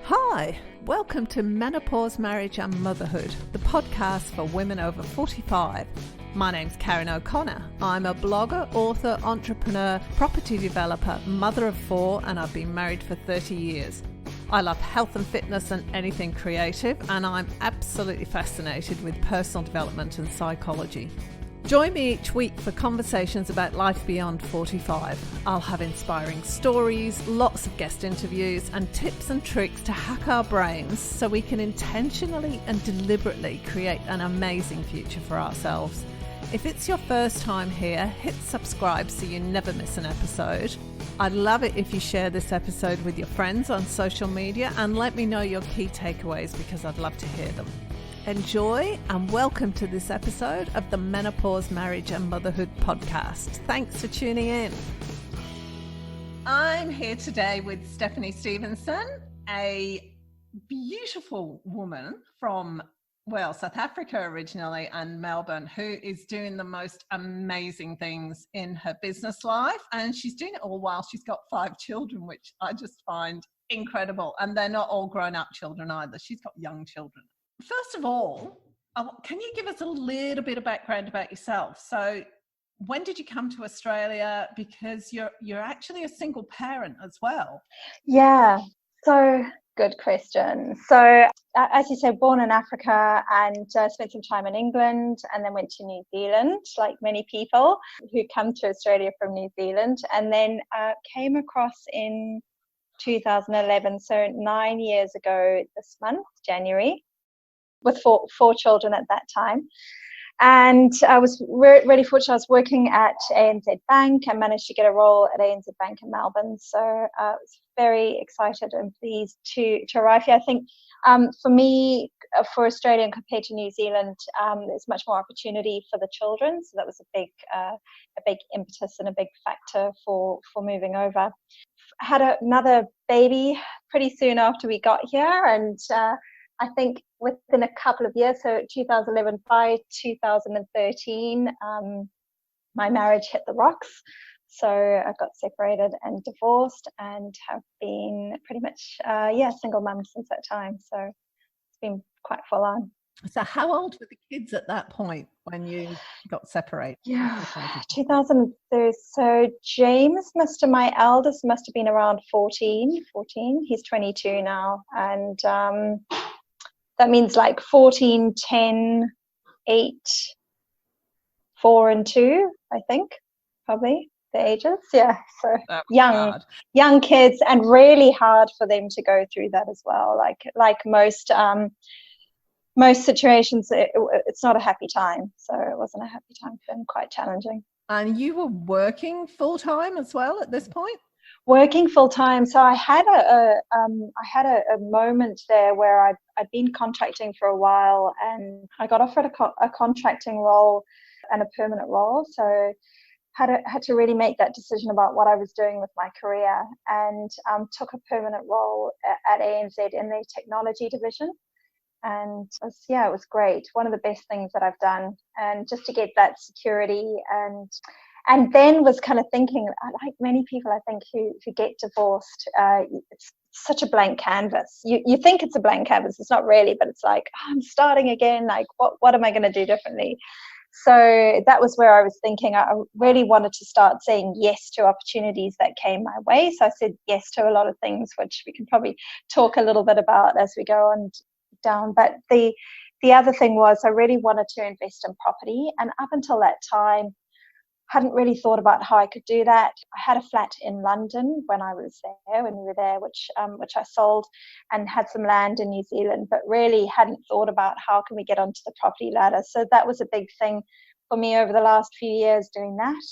Hi, welcome to Menopause, Marriage and Motherhood, the podcast for women over 45. My name's Karen O'Connor. I'm a blogger, author, entrepreneur, property developer, mother of 4, and I've been married for 30 years. I love health and fitness and anything creative, and I'm absolutely fascinated with personal development and psychology. Join me each week for conversations about life beyond 45. I'll have inspiring stories, lots of guest interviews, and tips and tricks to hack our brains so we can intentionally and deliberately create an amazing future for ourselves. If it's your first time here, hit subscribe so you never miss an episode. I'd love it if you share this episode with your friends on social media and let me know your key takeaways because I'd love to hear them. Enjoy and welcome to this episode of the Menopause, Marriage and Motherhood podcast. Thanks for tuning in. I'm here today with Stevenson, a beautiful woman from, South Africa originally and Melbourne, who is doing the most amazing things in her business life. And she's doing it all while she's got 5 children, which I just find incredible. And they're not all grown-up children either. She's got young children. First of all, can you give us a little bit of background about yourself? So when did you come to Australia? Because you're actually a single parent as well. Yeah, so good question. So as you said, born in Africa and spent some time in England and then went to New Zealand, like many people who come to Australia from New Zealand, and then came across in 2011, so 9 years ago this month, January, with four children at that time. And I was really fortunate. I was working at ANZ Bank and managed to get a role at ANZ Bank in Melbourne. So I was very excited and pleased to arrive here. I think for me, for Australia compared to New Zealand, there's much more opportunity for the children. So that was a big impetus and a big factor for moving over. I had another baby pretty soon after we got here, and I think within a couple of years, so 2011, by 2013, my marriage hit the rocks. So I got separated and divorced and have been pretty much, single mum since that time. So it's been quite full on. So how old were the kids at that point when you got separated? Yeah, 2003. So James my eldest must have been around 14. He's 22 now. And that means like 14, 10, 8, 4 and 2, I think, probably the ages. Yeah, so young kids, and really hard for them to go through that as well. Like most situations, it's not a happy time. So it wasn't a happy time for them, quite challenging. And you were working full time as well at this point? Working full time. So I had a moment there where I'd been contracting for a while, and I got offered a contracting role and a permanent role. So had to really make that decision about what I was doing with my career, and took a permanent role at ANZ in the technology division. And it was great. One of the best things that I've done, and just to get that security and then was kind of thinking, like many people, I think, who get divorced, it's such a blank canvas. You think it's a blank canvas. It's not really, but it's like, I'm starting again. Like, what am I going to do differently? So that was where I was thinking I really wanted to start saying yes to opportunities that came my way. So I said yes to a lot of things, which we can probably talk a little bit about as we go on down. But the other thing was I really wanted to invest in property. And up until that time, hadn't really thought about how I could do that. I had a flat in London when we were there, which I sold, and had some land in New Zealand, but really hadn't thought about how can we get onto the property ladder. So that was a big thing for me over the last few years, doing that.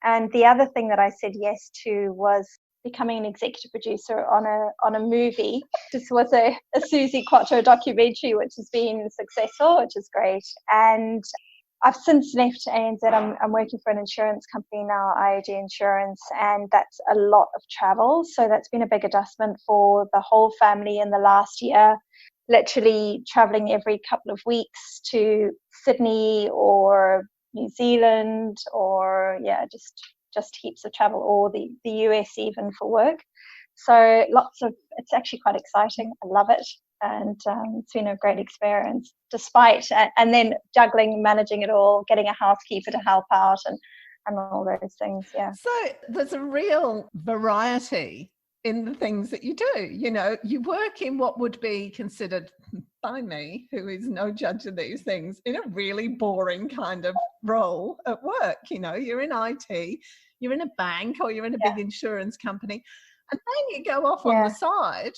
And the other thing that I said yes to was becoming an executive producer on a movie. This was a Susie Quattro documentary, which has been successful, which is great. And I've since left ANZ. I'm working for an insurance company now, IAG Insurance, and that's a lot of travel. So that's been a big adjustment for the whole family in the last year, literally traveling every couple of weeks to Sydney or New Zealand, or just heaps of travel, or the US even for work. So it's actually quite exciting. I love it. And it's been a great experience despite, and then juggling, managing it all, getting a housekeeper to help out and all those things. Yeah. So there's a real variety in the things that you do. You know, you work in what would be considered by me, who is no judge of these things, in a really boring kind of role at work. You know, you're in IT, you're in a bank, or you're in a big insurance company, and then you go off on the side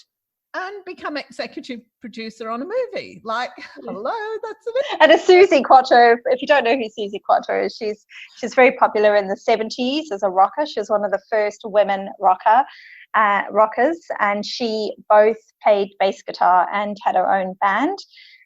and become executive producer on a movie. Like, hello, that's it. And a Susie Quattro, if you don't know who Susie Quattro is, she's very popular in the 70s as a rocker. She was one of the first women rockers, and she both played bass guitar and had her own band.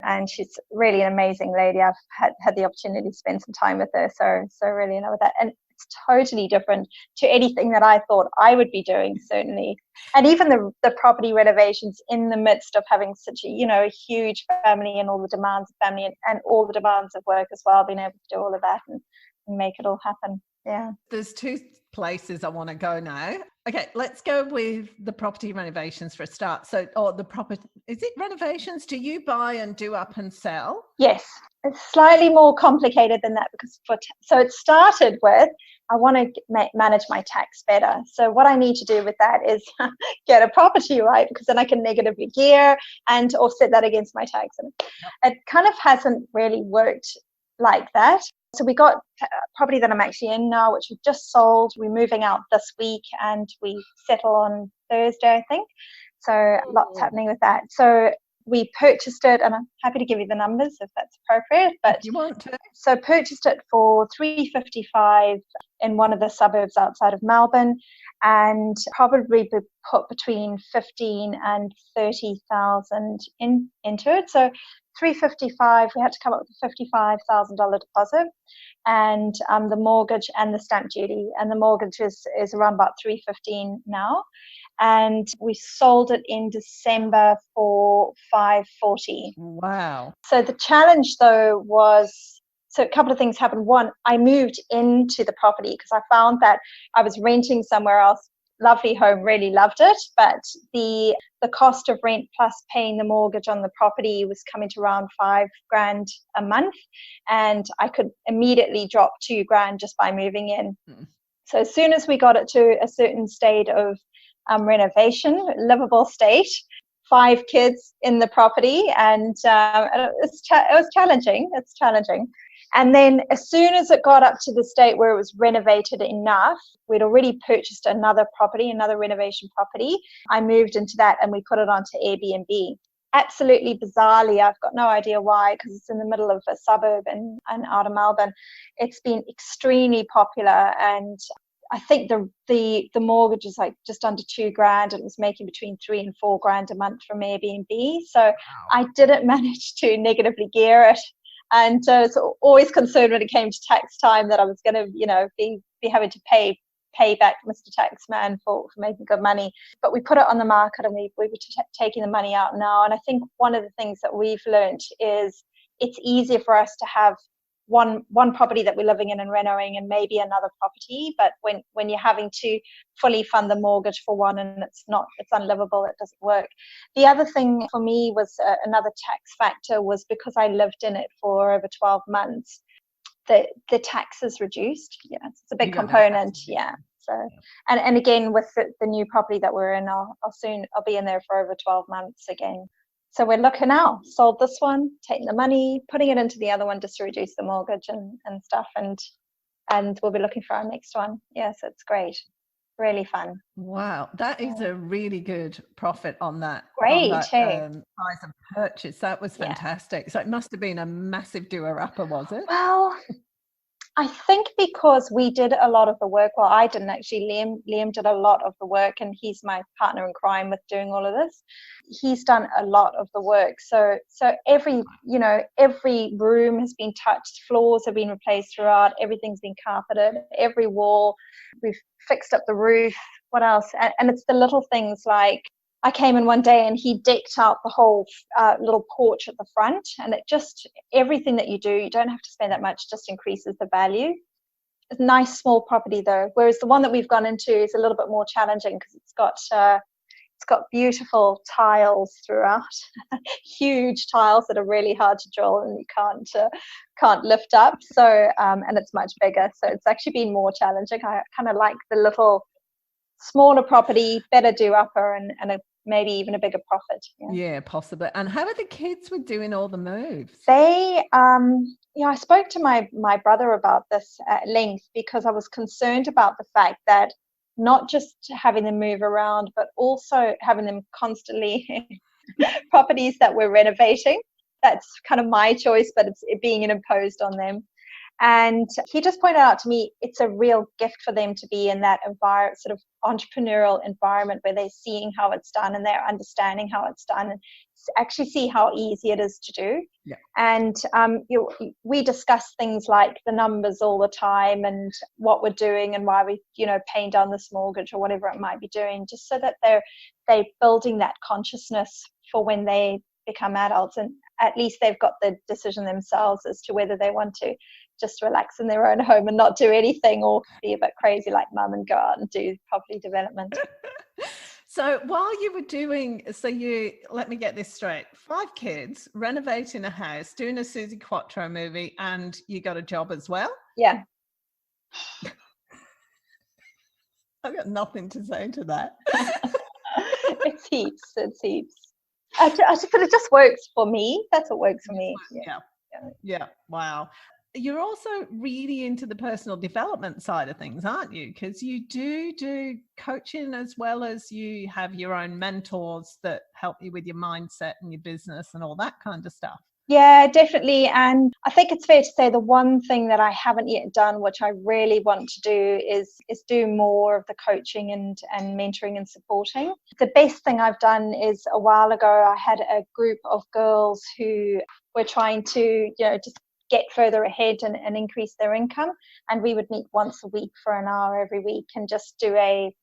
And she's really an amazing lady. I've had the opportunity to spend some time with her, so really know that. And it's totally different to anything that I thought I would be doing, certainly. And even the property renovations in the midst of having such a huge family and all the demands of family and all the demands of work as well, being able to do all of that and make it all happen. Yeah. There's two places I want to go now. Okay, let's go with the property renovations for a start. So, is it renovations? Do you buy and do up and sell? Yes. It's slightly more complicated than that because so it started with, I want to manage my tax better. So what I need to do with that is get a property, right? Because then I can negatively gear and offset that against my tax. And it kind of hasn't really worked like that. So we got a property that I'm actually in now, which we've just sold. We're moving out this week and we settle on Thursday, I think. So lots happening with that. So we purchased it, and I'm happy to give you the numbers if that's appropriate. But if you want to. So purchased it for $355 in one of the suburbs outside of Melbourne, and probably put between 15 and 30,000 into it. So $355, we had to come up with a $55,000 deposit, and the mortgage and the stamp duty. And the mortgage is around about $315 now. And we sold it in December for $540. Wow. So the challenge though was, so a couple of things happened. One, I moved into the property because I found that I was renting somewhere else. Lovely home, really loved it, but the cost of rent plus paying the mortgage on the property was coming to around $5,000 a month, and I could immediately drop $2,000 just by moving in. So as soon as we got it to a certain state of renovation, livable state, 5 kids in the property, and it was challenging. It's challenging. And then as soon as it got up to the state where it was renovated enough, we'd already purchased another renovation property. I moved into that and we put it onto Airbnb. Absolutely bizarrely, I've got no idea why, because it's in the middle of a suburb and out of Melbourne. It's been extremely popular, and I think the mortgage is like just under $2,000. It was making between $3,000 and $4,000 a month from Airbnb. So wow. I didn't manage to negatively gear it, and so always concerned when it came to tax time that I was going to, be having to pay back Mr. Taxman for making good money. But we put it on the market, and we were taking the money out now. And I think one of the things that we've learned is it's easier for us to have one property that we're living in and renovating, and maybe another property. But when you're having to fully fund the mortgage for one and it's unlivable, it doesn't work. The other thing for me was another tax factor was because I lived in it for over 12 months, the tax is reduced. Yeah, it's a big component. Yeah. So, and again, with the new property that we're in, I'll be in there for over 12 months again. So we're looking now, sold this one, taking the money, putting it into the other one just to reduce the mortgage and stuff. And we'll be looking for our next one. Yes, it's great. Really fun. Wow. That is a really good profit on that. Great. Size of purchase. That was fantastic. Yeah. So it must have been a massive doer-upper, was it? Well, I think because we did a lot of the work. Well, I didn't actually. Liam did a lot of the work, and he's my partner in crime with doing all of this. He's done a lot of the work. So every room has been touched, floors have been replaced throughout, everything's been carpeted, every wall, we've fixed up the roof. What else? And it's the little things like, I came in one day and he decked out the whole little porch at the front, and it just, everything that you do, you don't have to spend that much, just increases the value. It's a nice small property though, whereas the one that we've gone into is a little bit more challenging because it's got It's got beautiful tiles throughout, huge tiles that are really hard to drill and you can't lift up. So and it's much bigger. So it's actually been more challenging. I kind of like the little smaller property, better do-upper, and maybe even a bigger profit. Yeah, possibly. And how are the kids with doing all the moves? They, I spoke to my brother about this at length because I was concerned about the fact that not just having them move around, but also having them constantly properties that we're renovating. That's kind of my choice, but it's being imposed on them. And he just pointed out to me, it's a real gift for them to be in that sort of entrepreneurial environment where they're seeing how it's done and they're understanding how it's done and actually see how easy it is to do. Yeah. And we discuss things like the numbers all the time and what we're doing and why we, paying down this mortgage or whatever it might be doing, just so that they're building that consciousness for when they become adults, and at least they've got the decision themselves as to whether they want to just relax in their own home and not do anything, or be a bit crazy like mum and go out and do property development. So while you were let me get this straight, 5 kids, renovating a house, doing a Susie Quattro movie, and you got a job as well? Yeah. I've got nothing to say to that. It's heaps. But it just works for me. That's what works for me. Yeah. Wow. You're also really into the personal development side of things, aren't you? Because you do coaching as well as you have your own mentors that help you with your mindset and your business and all that kind of stuff. Yeah, definitely. And I think it's fair to say the one thing that I haven't yet done, which I really want to do, is do more of the coaching and mentoring and supporting. The best thing I've done is a while ago, I had a group of girls who were trying to, just get further ahead and increase their income. And we would meet once a week for an hour every week and just do a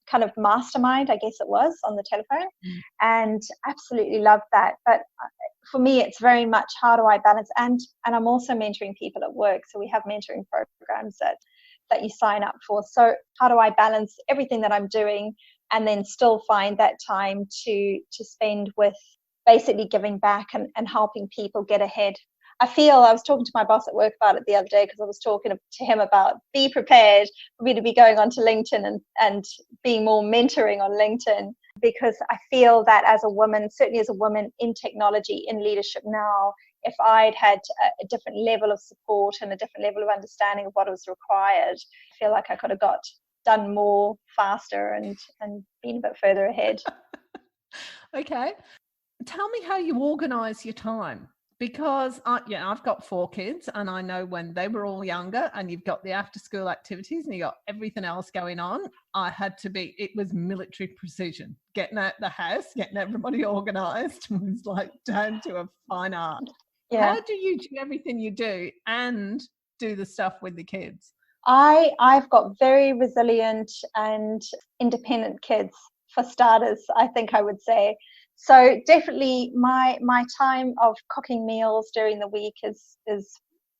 kind of mastermind, I guess it was, on the telephone. And absolutely loved that. But for me, it's very much, how do I balance? And I'm also mentoring people at work. So we have mentoring programs that you sign up for. So how do I balance everything that I'm doing and then still find that time to spend with basically giving back and helping people get ahead? I was talking to my boss at work about it the other day, because I was talking to him about, be prepared for me to be going onto LinkedIn and being more mentoring on LinkedIn, because I feel that as a woman, certainly as a woman in technology, in leadership now, if I'd had a different level of support and a different level of understanding of what was required, I feel like I could have done more faster and been a bit further ahead. Okay. Tell me how you organise your time. Because I've got 4 kids, and I know when they were all younger and you've got the after school activities and you got everything else going on, it was military precision. Getting out the house, getting everybody organised was like down to a fine art. Yeah. How do you do everything you do and do the stuff with the kids? I've got very resilient and independent kids, for starters, I think I would say. So definitely my time of cooking meals during the week is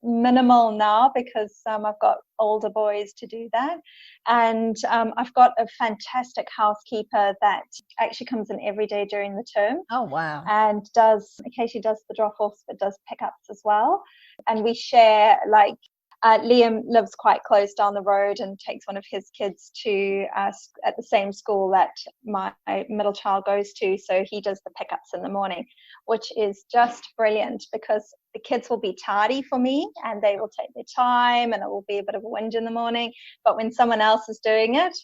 minimal now, because I've got older boys to do that. And I've got a fantastic housekeeper that actually comes in every day during the term. Oh, wow. And occasionally does the drop-offs, but does pickups as well. And we share, Liam lives quite close down the road and takes one of his kids to at the same school that my middle child goes to. So he does the pickups in the morning, which is just brilliant, because the kids will be tardy for me and they will take their time and it will be a bit of a whinge in the morning. But when someone else is doing it,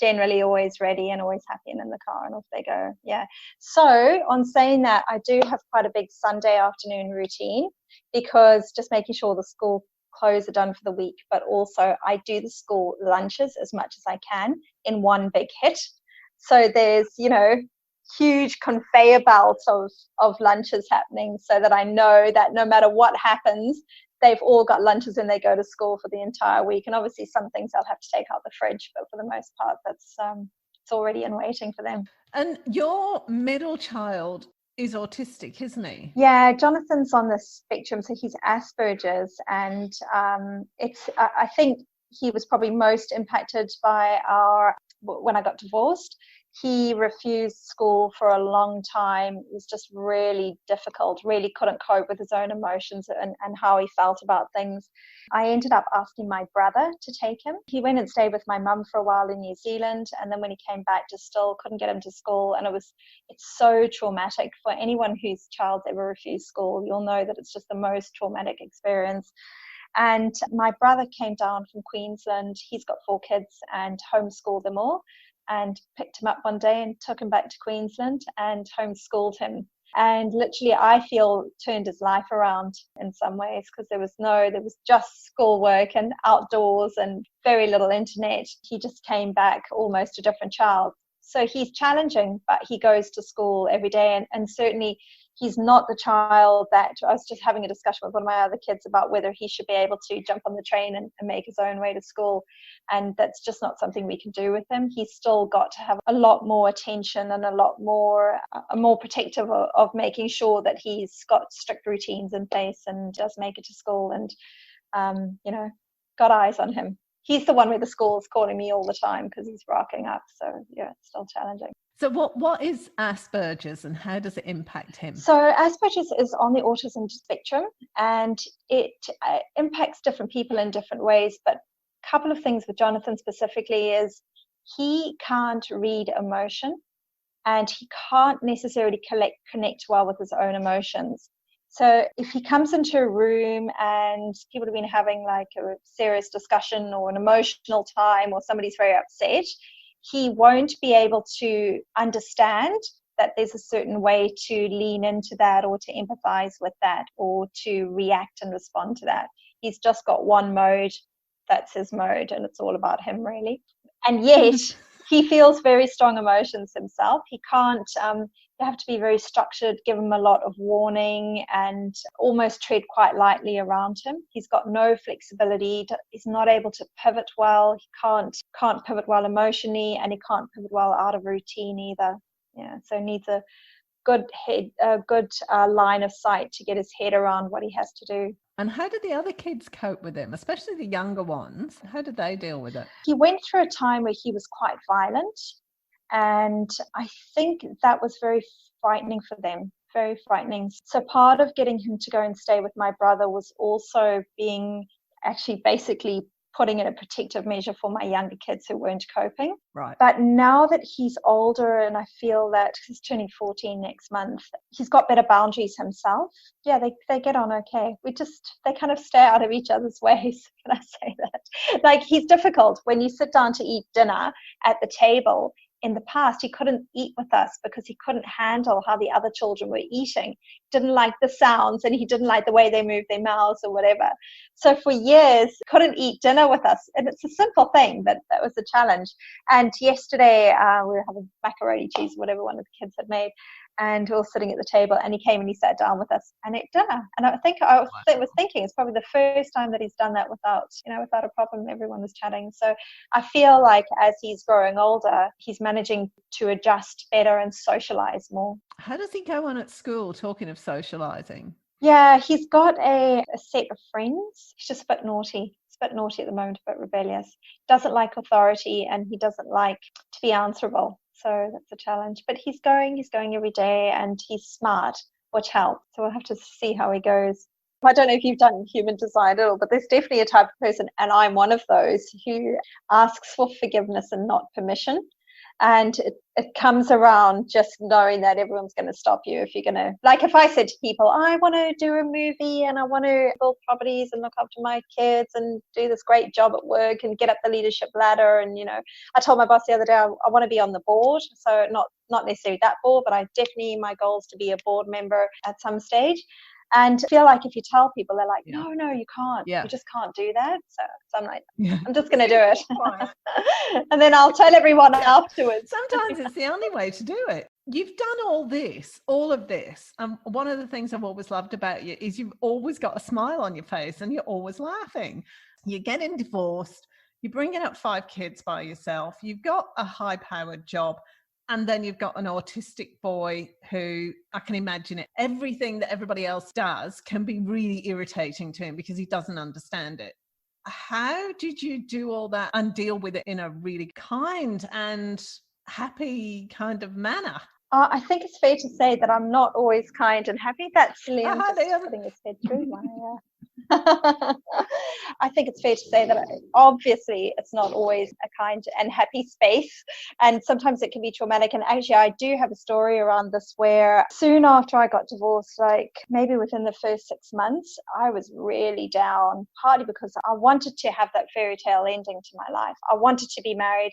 generally always ready and always happy and in the car, and off they go. Yeah. So on saying that, I do have quite a big Sunday afternoon routine, because just making sure the school clothes are done for the week, but also I do the school lunches as much as I can in one big hit. So there's, huge conveyor belts of lunches happening, so that I know that no matter what happens, they've all got lunches when they go to school for the entire week. And obviously some things I'll have to take out the fridge, but for the most part, that's it's already in waiting for them. And your middle child is autistic, isn't he? Yeah, Jonathan's on the spectrum, so he's Asperger's, and I think he was probably most impacted by our when I got divorced. He refused school for a long time. It was just really difficult, really couldn't cope with his own emotions and how he felt about things. I ended up asking my brother to take him. He went and stayed with my mum for a while in New Zealand, and then when he came back, just still couldn't get him to school. And it's so traumatic for anyone whose child's ever refused school. You'll know that it's just the most traumatic experience. And my brother came down from Queensland. He's got 4 kids and homeschooled them all, and picked him up one day and took him back to Queensland and homeschooled him. And literally, I feel, turned his life around in some ways, because there was just schoolwork and outdoors and very little internet. He just came back almost a different child. So he's challenging, but he goes to school every day. And certainly he's not the child that, I was just having a discussion with one of my other kids about whether he should be able to jump on the train and make his own way to school. And that's just not something we can do with him. He's still got to have a lot more attention and a lot more, more protective of making sure that he's got strict routines in place and does make it to school, and, got eyes on him. He's the one where the school is calling me all the time because he's rocking up. So yeah, it's still challenging. So what is Asperger's and how does it impact him? So Asperger's is on the autism spectrum, and it impacts different people in different ways. But a couple of things with Jonathan specifically is he can't read emotion, and he can't necessarily connect well with his own emotions. So if he comes into a room and people have been having like a serious discussion or an emotional time, or somebody's very upset, he won't be able to understand that there's a certain way to lean into that, or to empathize with that, or to react and respond to that. He's just got one mode. That's his mode, and it's all about him, really. And yet he feels very strong emotions himself. He can't, you have to be very structured, give him a lot of warning, and almost tread quite lightly around him. He's got no flexibility. He's not able to pivot well. He can't pivot well emotionally, and he can't pivot well out of routine either. Yeah, so needs a good line of sight to get his head around what he has to do. And how did the other kids cope with him, especially the younger ones? How did they deal with it? He went through a time where he was quite violent, and I think that was very frightening for them, very frightening. So part of getting him to go and stay with my brother was also being actually basically putting in a protective measure for my younger kids who weren't coping. Right. But now that he's older, and I feel that he's turning 14 next month, he's got better boundaries himself. Yeah, they get on okay. They kind of stay out of each other's ways. Can I say that? Like, he's difficult when you sit down to eat dinner at the table. In the past, he couldn't eat with us because he couldn't handle how the other children were eating. Didn't like the sounds, and he didn't like the way they moved their mouths or whatever. So for years, couldn't eat dinner with us. And it's a simple thing, but that was a challenge. And yesterday, we were having macaroni cheese, whatever one of the kids had made. And we were sitting at the table, and he came and he sat down with us and ate dinner. And I was thinking it's probably the first time that he's done that without a problem. Everyone was chatting. So I feel like as he's growing older, he's managing to adjust better and socialize more. How does he go on at school, talking of socializing? Yeah, he's got a set of friends. He's just a bit naughty. He's a bit naughty at the moment, a bit rebellious. Doesn't like authority, and he doesn't like to be answerable. So that's a challenge. But he's going every day, and he's smart, which helps. So we'll have to see how he goes. I don't know if you've done human design at all, but there's definitely a type of person, and I'm one of those, who asks for forgiveness and not permission. And it comes around just knowing that everyone's going to stop you if you're going to, like, if I said to people, I want to do a movie and I want to build properties and look after my kids and do this great job at work and get up the leadership ladder. And, I told my boss the other day, I want to be on the board. So not necessarily that board, but my goal is to be a board member at some stage. And I feel like if you tell people, they're like, no, you can't. Yeah. You just can't do that. So I'm like, I'm just going to do it. And then I'll tell everyone afterwards. Sometimes it's the only way to do it. You've done all of this. And one of the things I've always loved about you is you've always got a smile on your face and you're always laughing. You're getting divorced. You're bringing up 5 kids by yourself. You've got a high-powered job. And then you've got an autistic boy who, I can imagine it, everything that everybody else does can be really irritating to him because he doesn't understand it. how did you do all that and deal with it in a really kind and happy kind of manner? I think it's fair to say that I'm not always kind and happy. That's Liam just Liam. putting his head through my I think it's fair to say that obviously it's not always a kind and happy space, and sometimes it can be traumatic. And actually, I do have a story around this where soon after I got divorced, like maybe within the first 6 months, I was really down, partly because I wanted to have that fairy tale ending to my life. I wanted to be married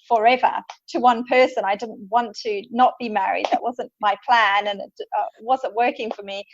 forever to one person. I didn't want to not be married. That wasn't my plan, and it wasn't working for me.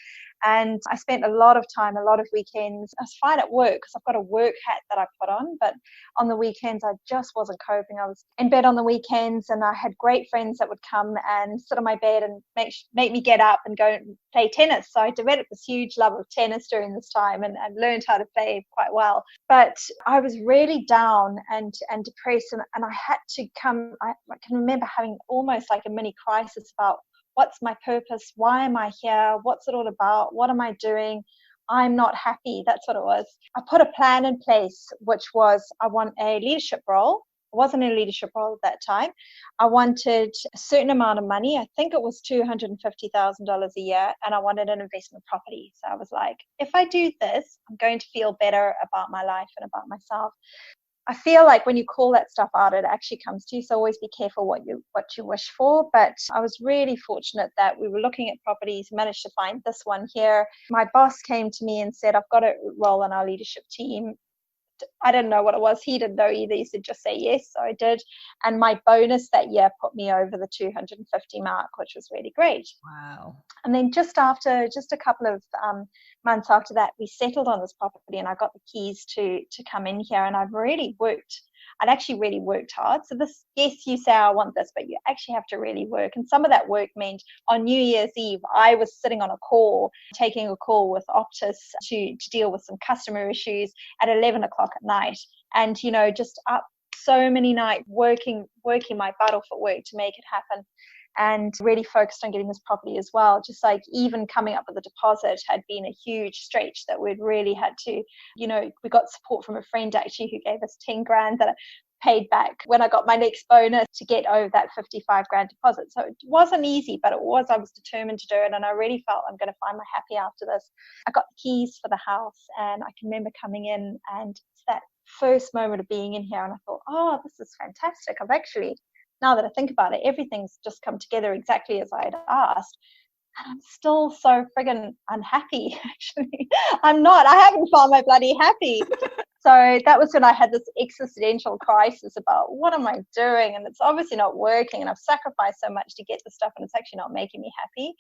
And I spent a lot of time, a lot of weekends. I was fine at work because I've got a work hat that I put on, but on the weekends I just wasn't coping. I was in bed on the weekends, and I had great friends that would come and sit on my bed and make me get up and go and play tennis. So I developed this huge love of tennis during this time, and learned how to play quite well. But I was really down and depressed, and I had to come. I can remember having almost like a mini crisis about, what's my purpose? Why am I here? What's it all about? What am I doing? I'm not happy. That's what it was. I put a plan in place, which was, I want a leadership role. I wasn't in a leadership role at that time. I wanted a certain amount of money. I think it was $250,000 a year. And I wanted an investment property. So I was like, if I do this, I'm going to feel better about my life and about myself. I feel like when you call that stuff out, it actually comes to you. So always be careful what you wish for. But I was really fortunate that we were looking at properties, managed to find this one here. My boss came to me and said, I've got a role on our leadership team. I didn't know what it was. He didn't know either. He said, just say yes. So I did. And my bonus that year put me over the 250 mark, which was really great. Wow. And then just a couple of months after that, we settled on this property, and I got the keys to come in here. And I'd actually really worked hard. So this, yes, you say I want this, but you actually have to really work. And some of that work meant on New Year's Eve, I was sitting on a call, taking a call with Optus to deal with some customer issues at 11 o'clock at night. And, just up so many nights working my butt off at work to make it happen. And really focused on getting this property as well. Just like even coming up with the deposit had been a huge stretch that we'd really had to, we got support from a friend actually who gave us 10 grand that I paid back when I got my next bonus to get over that 55 grand deposit. So it wasn't easy, but I was determined to do it. And I really felt I'm going to find my happy after this. I got the keys for the house, and I can remember coming in, and it's that first moment of being in here. And I thought, oh, this is fantastic. Now that I think about it, everything's just come together exactly as I had asked. And I'm still so friggin' unhappy, actually. I haven't found my bloody happy. So that was when I had this existential crisis about, what am I doing? And it's obviously not working, and I've sacrificed so much to get the stuff, and it's actually not making me happy.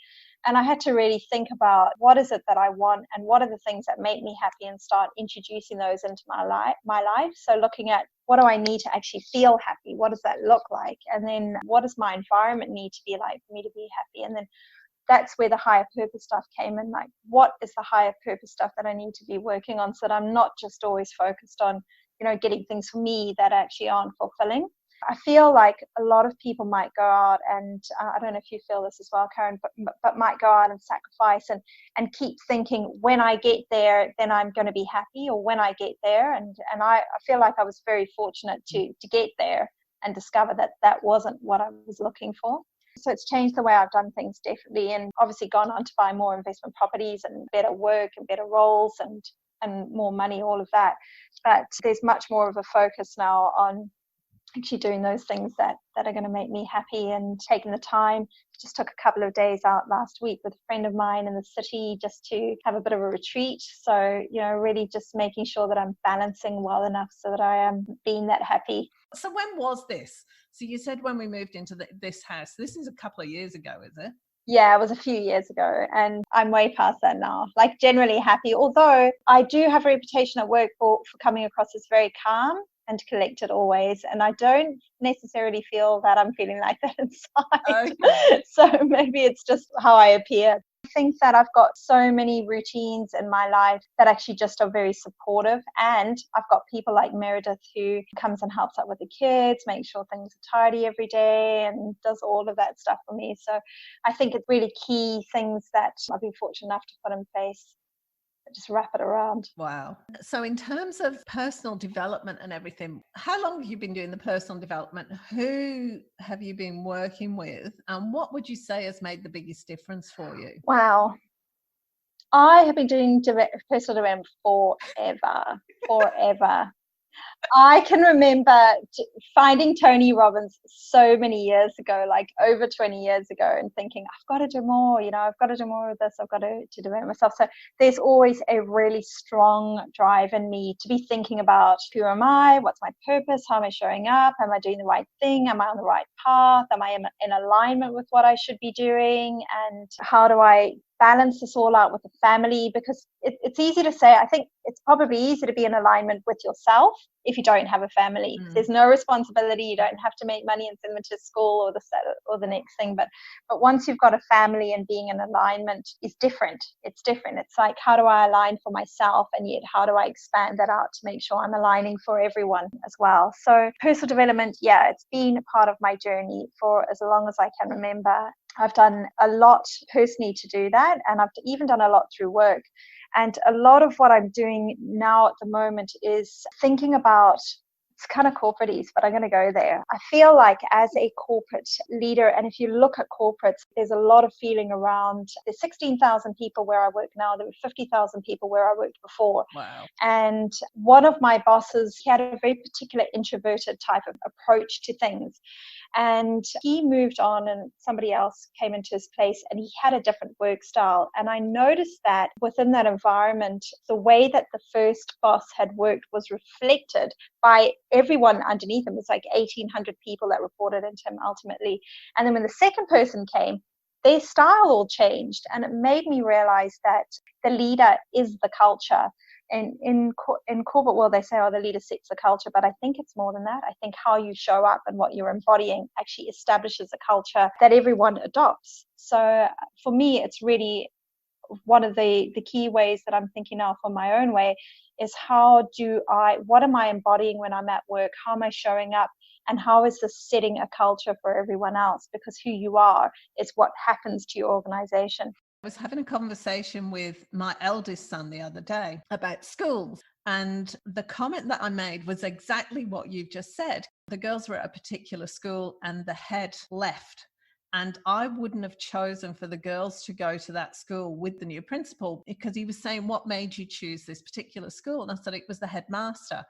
And I had to really think about, what is it that I want, and what are the things that make me happy, and start introducing those into my life. So looking at, what do I need to actually feel happy? What does that look like? And then what does my environment need to be like for me to be happy? And then that's where the higher purpose stuff came in. Like, what is the higher purpose stuff that I need to be working on, so that I'm not just always focused on, getting things for me that actually aren't fulfilling. I feel like a lot of people might go out and I don't know if you feel this as well, Karen, but might go out and sacrifice and keep thinking, when I get there, then I'm going to be happy, or when I get there. And I feel like I was very fortunate to get there and discover that wasn't what I was looking for. So it's changed the way I've done things, definitely, and obviously gone on to buy more investment properties and better work and better roles and more money, all of that. But there's much more of a focus now on actually doing those things that are going to make me happy, and taking the time. Just took a couple of days out last week with a friend of mine in the city just to have a bit of a retreat. So, really just making sure that I'm balancing well enough so that I am being that happy. So when was this? So you said when we moved into this house. This is a couple of years ago, is it? Yeah, it was a few years ago, and I'm way past that now. Like, generally happy, although I do have a reputation at work for coming across as very calm and collected always, and I don't necessarily feel that I'm feeling like that inside. Okay. So maybe it's just how I appear. I think that I've got so many routines in my life that actually just are very supportive, and I've got people like Meredith who comes and helps out with the kids, makes sure things are tidy every day, and does all of that stuff for me. So I think it's really key things that I've been fortunate enough to put in place. just wrap it around. Wow. So in terms of personal development and everything, how long have you been doing the personal development? Who have you been working with? And what would you say has made the biggest difference for you? Wow. I have been doing personal development forever. I can remember finding Tony Robbins so many years ago, like over 20 years ago, and thinking, I've got to do more, I've got to do more of this. I've got to develop myself. So there's always a really strong drive in me to be thinking about who am I? What's my purpose? How am I showing up? Am I doing the right thing? Am I on the right path? Am I in alignment with what I should be doing? And how do I balance this all out with the family? Because it's easy to say, I think it's probably easy to be in alignment with yourself if you don't have a family. There's no responsibility. You don't have to make money and send them to school or the next thing. But once you've got a family, and being in alignment is different. It's different. It's like, how do I align for myself? And yet, how do I expand that out to make sure I'm aligning for everyone as well? So personal development, yeah, it's been a part of my journey for as long as I can remember. I've done a lot personally to do that, and I've even done a lot through work. And a lot of what I'm doing now at the moment is thinking about, it's kind of corporate-y, but I'm going to go there. I feel like as a corporate leader, and if you look at corporates, there's a lot of feeling around, there's 16,000 people where I work now. There were 50,000 people where I worked before. Wow. And one of my bosses, he had a very particular introverted type of approach to things. And he moved on, and somebody else came into his place, and he had a different work style. And I noticed that within that environment, the way that the first boss had worked was reflected by everyone underneath him. It was like 1,800 people that reported into him ultimately. And then when the second person came, their style all changed. And it made me realize that the leader is the culture. And in corporate world, they say, oh, the leader sets the culture. But I think it's more than that. I think how you show up and what you're embodying actually establishes a culture that everyone adopts. So for me, it's really one of the key ways that I'm thinking now for my own way is what am I embodying when I'm at work? How am I showing up? And how is this setting a culture for everyone else? Because who you are is what happens to your organization. I was having a conversation with my eldest son the other day about schools, and the comment that I made was exactly what you've just said. The girls were at a particular school and the head left, and I wouldn't have chosen for the girls to go to that school with the new principal, because he was saying, what made you choose this particular school? And I said, it was the headmaster.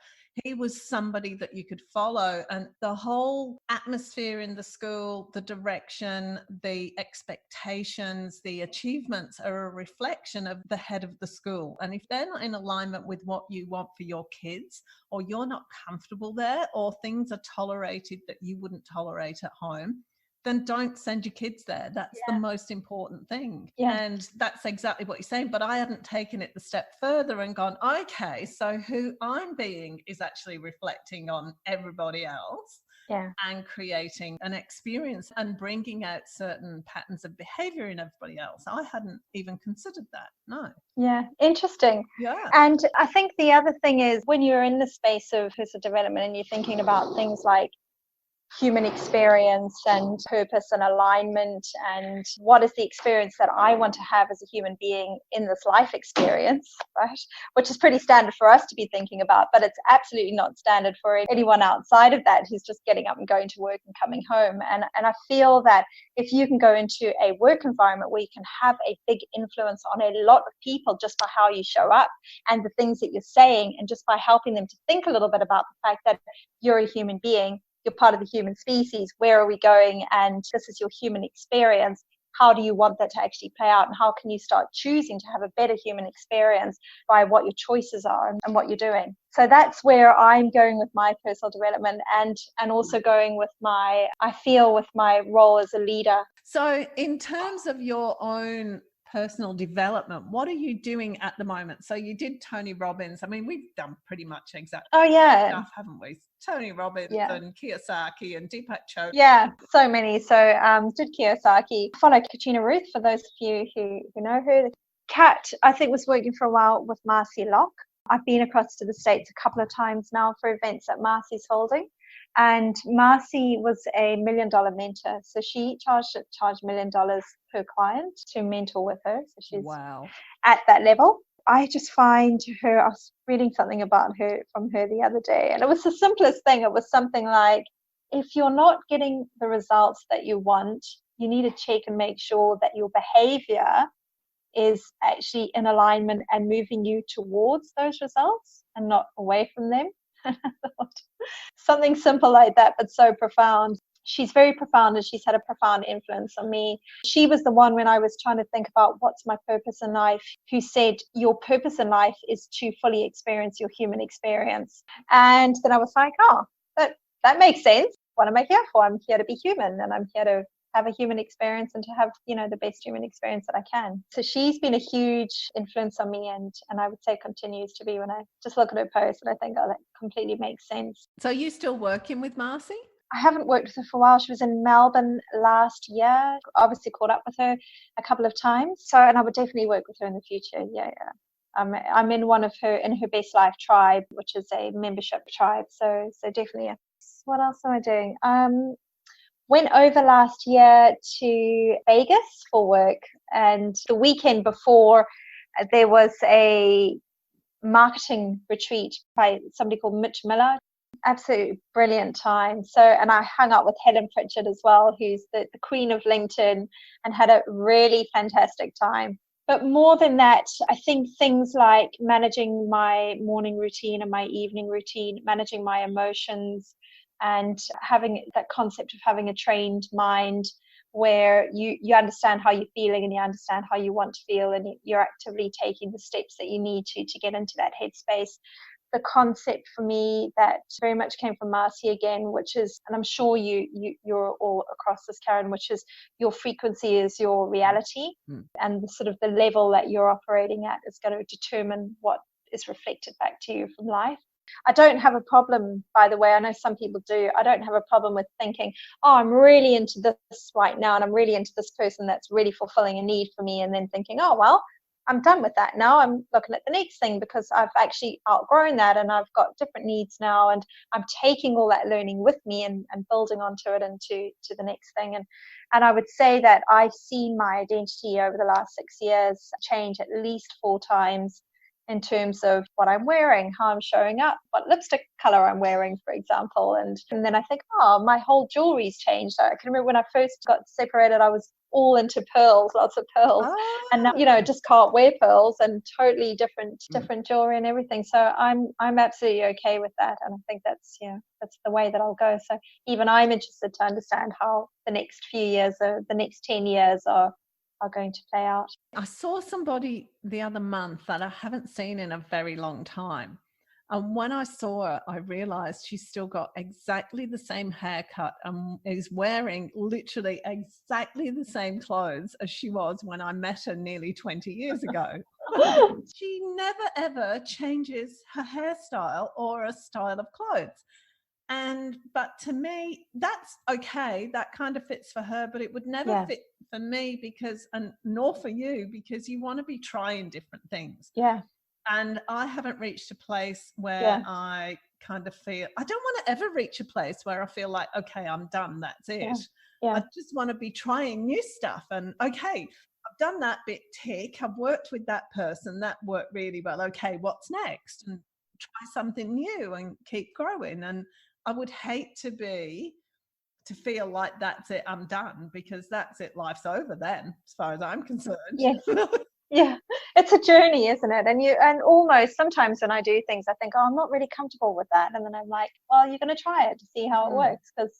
He was somebody that you could follow, and the whole atmosphere in the school, the direction, the expectations, the achievements are a reflection of the head of the school. And if they're not in alignment with what you want for your kids, or you're not comfortable there, or things are tolerated that you wouldn't tolerate at home, then don't send your kids there. That's the most important thing. Yeah. And that's exactly what you're saying. But I hadn't taken it the step further and gone, okay, so who I'm being is actually reflecting on everybody else. Yeah. And creating an experience and bringing out certain patterns of behavior in everybody else. I hadn't even considered that. No. Yeah. Interesting. Yeah. And I think the other thing is, when you're in the space of personal development and you're thinking about things like human experience and purpose and alignment, and what is the experience that I want to have as a human being in this life experience, right? Which is pretty standard for us to be thinking about, but it's absolutely not standard for anyone outside of that who's just getting up and going to work and coming home. And I feel that if you can go into a work environment where you can have a big influence on a lot of people just by how you show up and the things that you're saying, and just by helping them to think a little bit about the fact that you're a human being, you're part of the human species, where are we going, and this is your human experience. How do you want that to actually play out, and how can you start choosing to have a better human experience by what your choices are and what you're doing? So that's where I'm going with my personal development, and also going with my role as a leader. So in terms of your own personal development, what are you doing at the moment? So you did Tony Robbins. I mean, we've done pretty much exactly stuff, haven't we? Tony Robbins and Kiyosaki and Deepak Chopra. Yeah, so many. So did Kiyosaki. Follow Katrina Ruth, for those of you who know her. Kat, I think, was working for a while with Marcy Locke. I've been across to the States a couple of times now for events that Marcy's holding. And Marcy was a $1 million mentor. So she charged $1 million per client to mentor with her. So she's at that level. I just find her, I was reading something about her from her the other day, and it was the simplest thing. It was something like, if you're not getting the results that you want, you need to check and make sure that your behavior is actually in alignment and moving you towards those results and not away from them. Something simple like that, but so profound. She's very profound, and she's had a profound influence on me. She was the one, when I was trying to think about what's my purpose in life, who said, your purpose in life is to fully experience your human experience. And then I was like, oh, that makes sense. What am I here for? I'm here to be human, and I'm here to have a human experience and to have, the best human experience that I can. So she's been a huge influence on me, and I would say continues to be. When I just look at her post and I think, oh, that completely makes sense. So are you still working with Marcy? I haven't worked with her for a while. She was in Melbourne last year. Obviously caught up with her a couple of times. So, and I would definitely work with her in the future. Yeah. I'm in her Best Life tribe, which is a membership tribe. So definitely. Yeah. What else am I doing? Went over last year to Vegas for work, and the weekend before there was a marketing retreat by somebody called Mitch Miller. Absolutely brilliant time. So, and I hung out with Helen Pritchard as well, who's the queen of LinkedIn, and had a really fantastic time. But more than that, I think things like managing my morning routine and my evening routine, managing my emotions, and having that concept of having a trained mind where you understand how you're feeling and you understand how you want to feel, and you're actively taking the steps that you need to get into that headspace. The concept for me that very much came from Marcy again, which is, and I'm sure you're all across this, Karen, which is your frequency is your reality, and the sort of the level that you're operating at is going to determine what is reflected back to you from life. I don't have a problem, by the way, I know some people do, I don't have a problem with thinking, oh, I'm really into this right now, and I'm really into this person that's really fulfilling a need for me, and then thinking, oh, well, I'm done with that now. I'm looking at the next thing because I've actually outgrown that, and I've got different needs now, and I'm taking all that learning with me and building onto it and to the next thing. And I would say that I've seen my identity over the last 6 years change at least 4 times in terms of what I'm wearing, how I'm showing up, what lipstick color I'm wearing, for example. And then I think, oh, my whole jewelry's changed. I can remember when I first got separated, I was all into pearls, lots of pearls. And now, just can't wear pearls, and totally different jewelry and everything. So I'm absolutely okay with that. And I think that's the way that I'll go. So even I'm interested to understand how the next few years or the next 10 years are going to play out. I saw somebody the other month that I haven't seen in a very long time. And when I saw her, I realized she's still got exactly the same haircut and is wearing literally exactly the same clothes as she was when I met her nearly 20 years ago. She never, ever changes her hairstyle or a style of clothes. But to me, that's okay. That kind of fits for her, but it would never fit for me nor for you, because you want to be trying different things. Yeah. And I haven't reached a place where I kind of feel, I don't want to ever reach a place where I feel like, okay, I'm done. That's it. Yeah. I just want to be trying new stuff. And okay, I've done that bit, tick. I've worked with that person. That worked really well. Okay, what's next? And try something new and keep growing. And I would hate to feel like that's it, I'm done, because that's it, life's over then, as far as I'm concerned. Yes. Yeah, it's a journey, isn't it? And almost sometimes when I do things, I think, oh, I'm not really comfortable with that, and then I'm like, well, you're going to try it to see how it works, because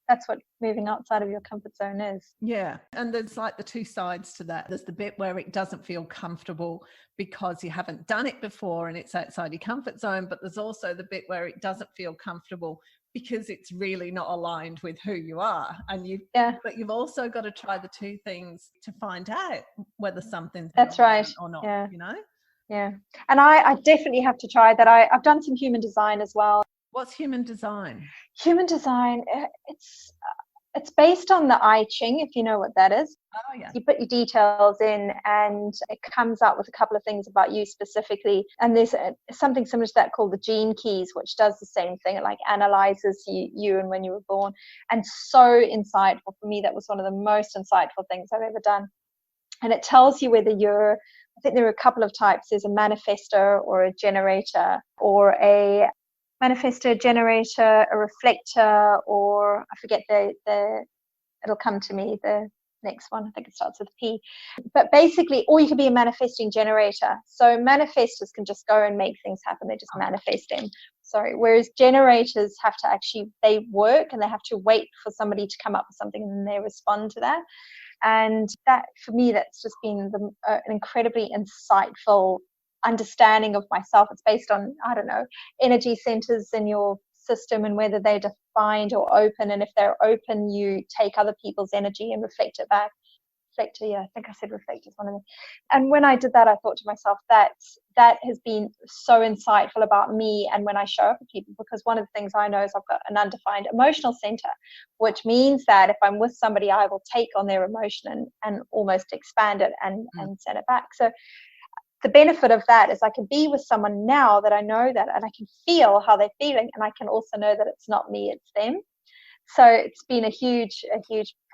that's what moving outside of your comfort zone is. Yeah, and there's like the two sides to that. There's the bit where it doesn't feel comfortable because you haven't done it before and it's outside your comfort zone, but there's also the bit where it doesn't feel comfortable because it's really not aligned with who you are. And but you've also got to try the two things to find out whether something's right or not, Yeah. And I definitely have to try that. I've done some human design as well. What's human design? Human design, it's based on the I Ching, if you know what that is. Oh, yeah. You put your details in and it comes out with a couple of things about you specifically. And there's something similar to that called the gene keys, which does the same thing. It like analyzes you and when you were born. And so insightful for me. That was one of the most insightful things I've ever done. And it tells you whether you're I think there are a couple of types. There's a manifestor or a generator, or a manifestor, generator, a reflector, or I forget it'll come to me, the next one. I think it starts with P. But basically, or you can be a manifesting generator. So manifestors can just go and make things happen. They just manifest them. Sorry. Whereas generators have to actually, they work and they have to wait for somebody to come up with something and then they respond to that. And that, for me, that's just been an incredibly insightful understanding of myself. It's based on, I don't know, energy centers in your system and whether they're defined or open. And if they're open, you take other people's energy and reflect it back. Reflector, yeah, I think I said reflector is one of them. And when I did that, I thought to myself, that has been so insightful about me and when I show up with people, because one of the things I know is I've got an undefined emotional center, which means that if I'm with somebody, I will take on their emotion and almost expand it and send it back. So the benefit of that is I can be with someone now that I know that, and I can feel how they're feeling, and I can also know that it's not me, it's them. So it's been a huge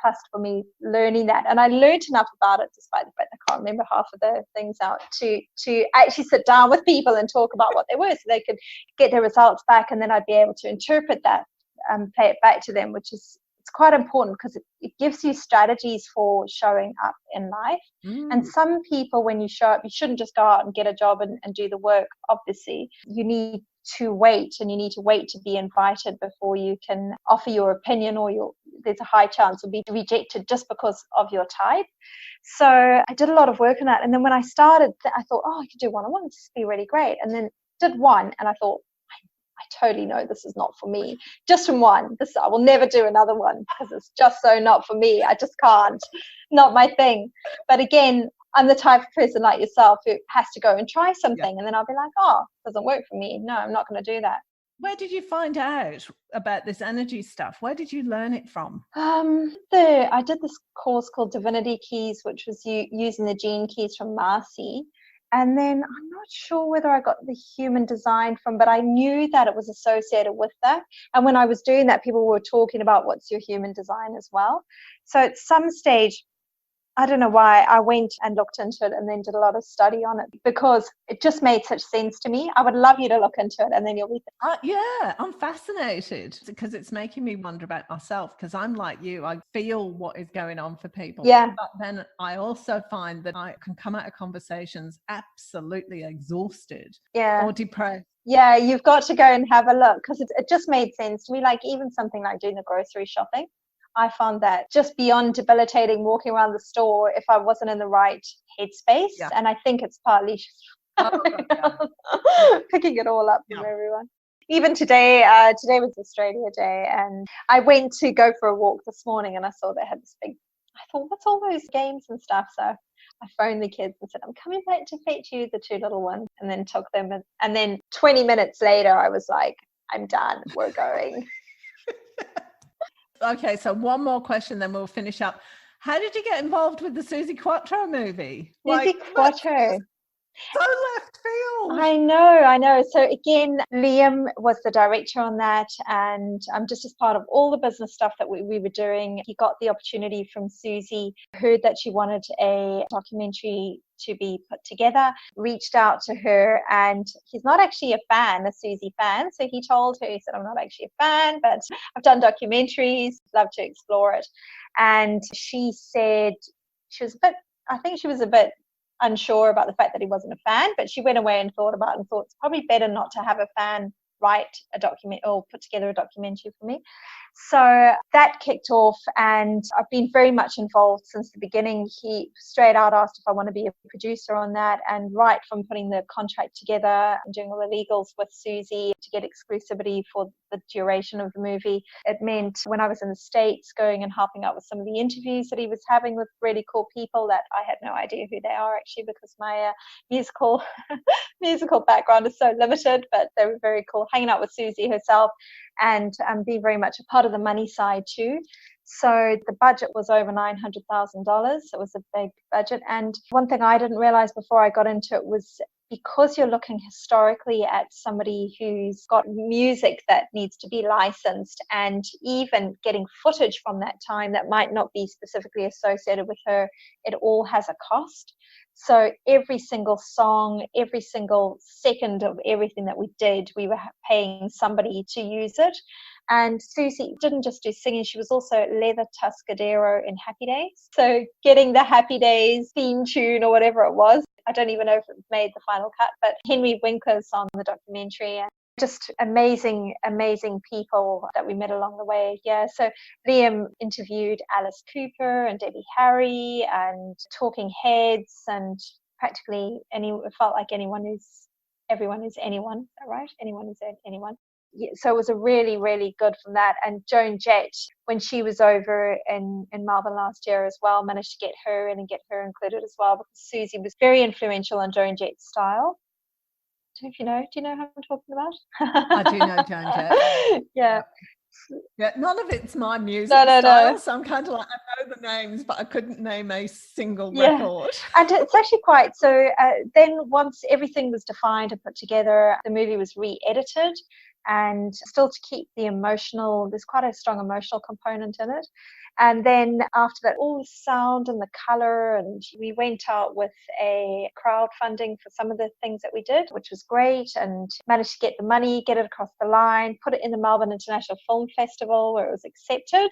plus for me learning that. And I learned enough about it, despite the fact I can't remember half of the things out, to actually sit down with people and talk about what they were, so they could get their results back, and then I'd be able to interpret that and play it back to them, which is, it's quite important because it gives you strategies for showing up in life. And some people, when you show up, you shouldn't just go out and get a job and do the work. Obviously, you need to wait, and you need to wait to be invited before you can offer your opinion, or there's a high chance you'll be rejected just because of your type. So I did a lot of work on that. And then when I started, I thought, oh, I could do one-on-ones, this would be really great. And then did one, and I thought, I totally know this is not for me. Just from one, I will never do another one because it's just so not for me. I just can't, not my thing. But again, I'm the type of person like yourself who has to go and try something, and then I'll be like, oh, it doesn't work for me. No, I'm not going to do that. Where did you find out about this energy stuff? Where did you learn it from? I did this course called Divinity Keys, which was using the gene keys from Marcy. And then I'm not sure whether I got the human design from, but I knew that it was associated with that. And when I was doing that, people were talking about what's your human design as well. So at some stage, I don't know why, I went and looked into it and then did a lot of study on it, because it just made such sense to me. I would love you to look into it, and then you'll be yeah, I'm fascinated, because it's making me wonder about myself, because I'm like you, I feel what is going on for people. Yeah. But then I also find that I can come out of conversations absolutely exhausted or depressed. Yeah, you've got to go and have a look, because it just made sense to me. Like even something like doing the grocery shopping, I found that just beyond debilitating walking around the store if I wasn't in the right headspace. Yeah. And I think it's partly picking it all up from everyone. Even today was Australia Day, and I went to go for a walk this morning, and I saw they had this big, I thought, what's all those games and stuff? So I phoned the kids and said, I'm coming back to fetch you, the two little ones, and then took them. And then 20 minutes later, I was like, I'm done, we're going. Okay, so one more question, then we'll finish up. How did you get involved with the Susie Quattro movie? Susie Quattro. So left field. I know. So again, Liam was the director on that, and just as part of all the business stuff that we were doing, he got the opportunity from Susie, heard that she wanted a documentary to be put together, reached out to her, and he's not actually a Susie fan. So he told her, he said, I'm not actually a fan, but I've done documentaries, love to explore it. And she said she was a bit unsure about the fact that he wasn't a fan, but she went away and thought about it and thought it's probably better not to have a fan write a document or put together a documentary for me. So that kicked off, and I've been very much involved since the beginning. He straight out asked if I want to be a producer on that, and right from putting the contract together and doing all the legals with Susie to get exclusivity for the duration of the movie. It meant when I was in the States, going and helping out with some of the interviews that he was having with really cool people that I had no idea who they are actually, because my musical background is so limited, but they were very cool, hanging out with Susie herself, and being very much a part of the money side too. So the budget was over $900,000. It was a big budget. And one thing I didn't realize before I got into it was because you're looking historically at somebody who's got music that needs to be licensed, and even getting footage from that time that might not be specifically associated with her, it all has a cost. So every single song, every single second of everything that we did, we were paying somebody to use it. And Susie didn't just do singing, she was also leather tuscadero in Happy Days. So getting the Happy Days theme tune or whatever it was, I don't even know if it made the final cut, but Henry Winkler's on the documentary, and just amazing, amazing people that we met along the way. Yeah, so Liam interviewed Alice Cooper and Debbie Harry and Talking Heads, and practically it felt like everyone is anyone, is that right? Anyone is anyone. Yeah, so it was a really, really good from that. And Joan Jett, when she was over in Melbourne last year as well, managed to get her in and get her included as well, because Susie was very influential on Joan Jett's style. Do you know who I'm talking about? I do know Joan Jett. Yeah. Yeah, none of it's my music style, no. So I'm kind of like, I know the names, but I couldn't name a single record. And it's actually quite, so then once everything was defined and put together, the movie was re-edited, and still to keep the emotional, there's quite a strong emotional component in it. And then after that, all the sound and the color, and we went out with a crowdfunding for some of the things that we did, which was great, and managed to get the money, get it across the line, put it in the Melbourne International Film Festival where it was accepted.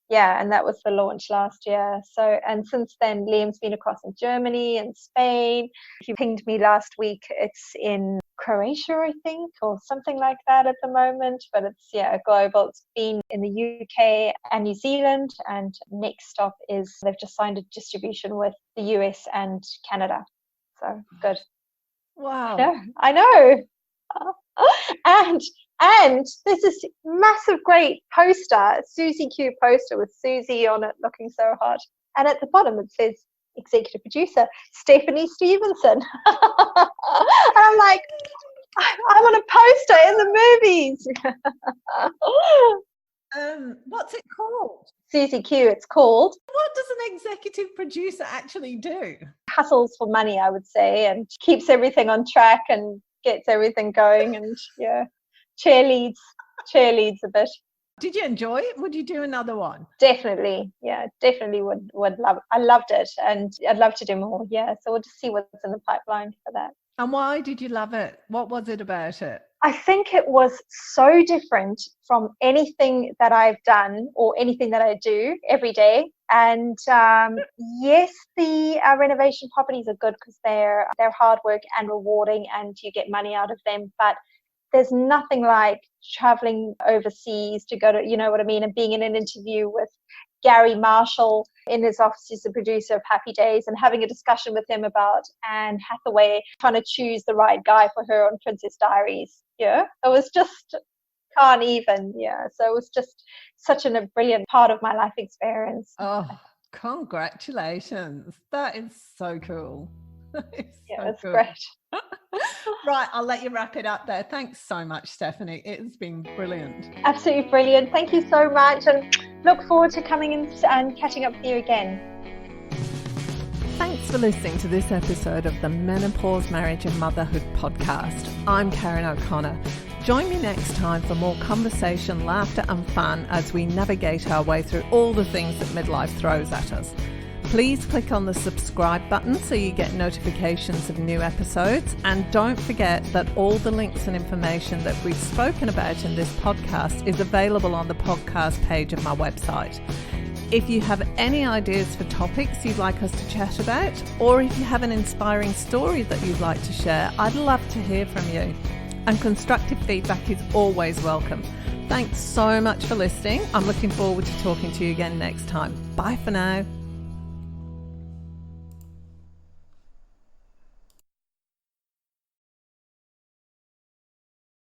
Yeah, and that was the launch last year. So, and since then, Liam's been across in Germany and Spain. He pinged me last week. It's in Croatia, I think, or something like that at the moment. But it's, global. It's been in the UK and New Zealand. And next stop is they've just signed a distribution with the US and Canada. So good. Wow. Yeah, I know. And there's this massive, great poster, Susie Q poster with Susie on it looking so hot. And at the bottom it says executive producer, Stephanie Stevenson. And I'm like, I want a poster in the movies. What's it called? Susie Q, it's called. What does an executive producer actually do? Hustles for money, I would say, and keeps everything on track and gets everything going, and cheerleads a bit. Did you enjoy it? Would you do another one? Definitely, definitely would love. I loved it, and I'd love to do more. Yeah, so we'll just see what's in the pipeline for that. And why did you love it? What was it about it? I think it was so different from anything that I've done or anything that I do every day. And yes, the renovation properties are good because they're hard work and rewarding, and you get money out of them. But there's nothing like traveling overseas to go to, you know what I mean, and being in an interview with Gary Marshall in his office. He's the producer of Happy Days, and having a discussion with him about Anne Hathaway trying to choose the right guy for her on Princess Diaries. Yeah, it was just can't even. Yeah, so it was just such a brilliant part of my life experience. Oh, congratulations. That is so cool. It's great. Right, I'll let you wrap it up there. Thanks so much, Stephanie. It's been brilliant. Absolutely brilliant. Thank you so much, and look forward to coming in and catching up with you again. Thanks for listening to this episode of the Menopause, Marriage and Motherhood podcast. I'm Karen O'Connor. Join me next time for more conversation, laughter and fun as we navigate our way through all the things that midlife throws at us. Please click on the subscribe button so you get notifications of new episodes, and don't forget that all the links and information that we've spoken about in this podcast is available on the podcast page of my website. If you have any ideas for topics you'd like us to chat about, or if you have an inspiring story that you'd like to share, I'd love to hear from you. And constructive feedback is always welcome. Thanks so much for listening. I'm looking forward to talking to you again next time. Bye for now.